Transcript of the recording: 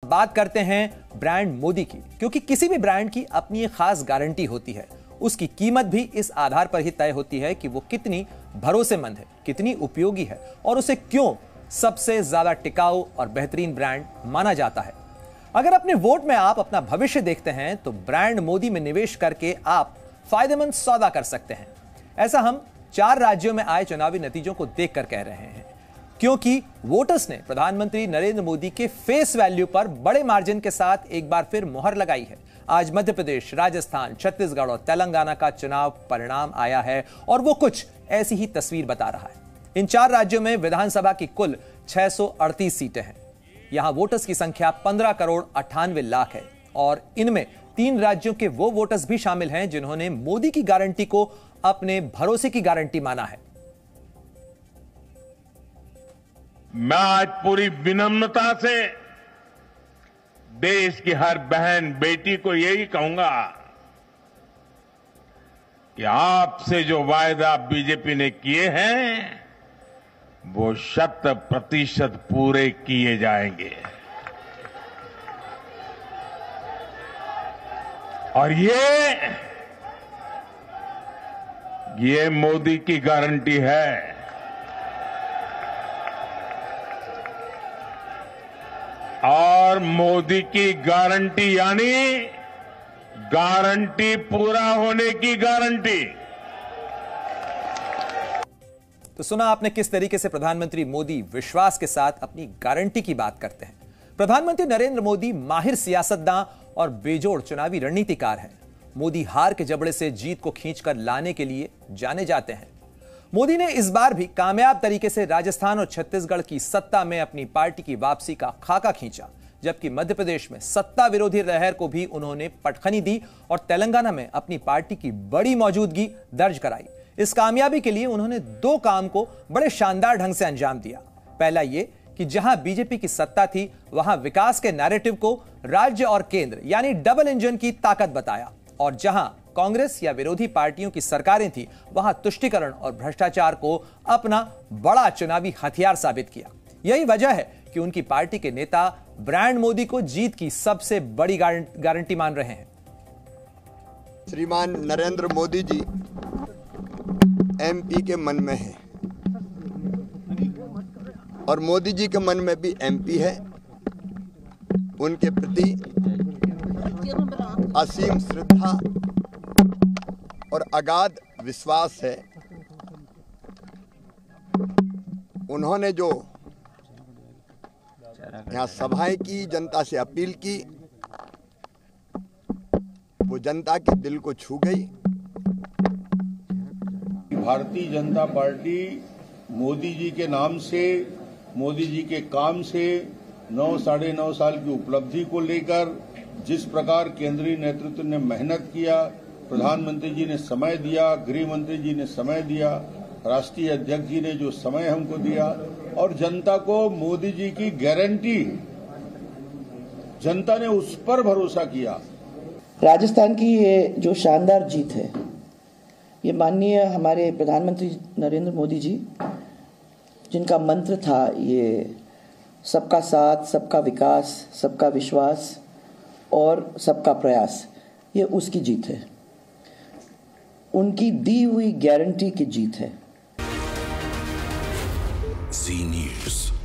बात करते हैं ब्रांड मोदी की, क्योंकि किसी भी ब्रांड की अपनी एक खास गारंटी होती है। उसकी कीमत भी इस आधार पर ही तय होती है कि वो कितनी भरोसेमंद है, कितनी उपयोगी है और उसे क्यों सबसे ज्यादा टिकाऊ और बेहतरीन ब्रांड माना जाता है। अगर अपने वोट में आप अपना भविष्य देखते हैं तो ब्रांड मोदी में निवेश करके आप फायदेमंद सौदा कर सकते हैं। ऐसा हम 4 राज्यों में आए चुनावी नतीजों को देखकर कह रहे हैं, क्योंकि वोटर्स ने प्रधानमंत्री नरेंद्र मोदी के फेस वैल्यू पर बड़े मार्जिन के साथ एक बार फिर मुहर लगाई है। आज मध्य प्रदेश, राजस्थान, छत्तीसगढ़ और तेलंगाना का चुनाव परिणाम आया है और वो कुछ ऐसी ही तस्वीर बता रहा है। इन 4 राज्यों में विधानसभा की कुल 638 सीटें हैं। यहां वोटर्स की संख्या 15 करोड़ 98 लाख है और इनमें 3 राज्यों के वो वोटर्स भी शामिल हैं जिन्होंने मोदी की गारंटी को अपने भरोसे की गारंटी माना है। मैं आज पूरी विनम्रता से देश की हर बहन बेटी को यही कहूंगा कि आपसे जो वायदा बीजेपी ने किए हैं वो 100% पूरे किए जाएंगे और ये मोदी की गारंटी है। और मोदी की गारंटी यानी गारंटी पूरा होने की गारंटी। तो सुना आपने किस तरीके से प्रधानमंत्री मोदी विश्वास के साथ अपनी गारंटी की बात करते हैं। प्रधानमंत्री नरेंद्र मोदी माहिर सियासतदान और बेजोड़ चुनावी रणनीतिकार हैं। मोदी हार के जबड़े से जीत को खींचकर लाने के लिए जाने जाते हैं। मोदी ने इस बार भी कामयाब तरीके से राजस्थान और छत्तीसगढ़ की सत्ता में अपनी पार्टी की वापसी का खाका खींचा, जबकि मध्य प्रदेश में सत्ता विरोधी लहर को भी उन्होंने पटखनी दी और तेलंगाना में अपनी पार्टी की बड़ी मौजूदगी दर्ज कराई। इस कामयाबी के लिए उन्होंने 2 काम को बड़े शानदार ढंग से अंजाम दिया। पहला यह कि जहां बीजेपी की सत्ता थी वहां विकास के नैरेटिव को राज्य और केंद्र यानी डबल इंजन की ताकत बताया, और जहां कांग्रेस या विरोधी पार्टियों की सरकारें थी वहां तुष्टीकरण और भ्रष्टाचार को अपना बड़ा चुनावी हथियार साबित किया। यही वजह है कि उनकी पार्टी के नेता ब्रांड मोदी को जीत की सबसे बड़ी गारंटी मान रहे हैं। श्रीमान नरेंद्र मोदी जी एमपी के मन में है और मोदी जी के मन में भी एमपी है। उनके प्रति असीम श्रद्धा और अगाध विश्वास है। उन्होंने जो यहाँ सभाएं की, जनता से अपील की, वो जनता के दिल को छू गई। भारतीय जनता पार्टी मोदी जी के नाम से, मोदी जी के काम से 9 साढ़े 9 साल की उपलब्धि को लेकर जिस प्रकार केंद्रीय नेतृत्व ने मेहनत किया, प्रधानमंत्री जी ने समय दिया, गृह मंत्री जी ने समय दिया, राष्ट्रीय अध्यक्ष जी ने जो समय हमको दिया और जनता को मोदी जी की गारंटी, जनता ने उस पर भरोसा किया। राजस्थान की ये जो शानदार जीत है, ये माननीय हमारे प्रधानमंत्री नरेंद्र मोदी जी, जिनका मंत्र था ये सबका साथ, सबका विकास, सबका विश्वास और सबका प्रयास, ये उसकी जीत है, उनकी दी हुई गारंटी की जीत है। जी न्यूज़।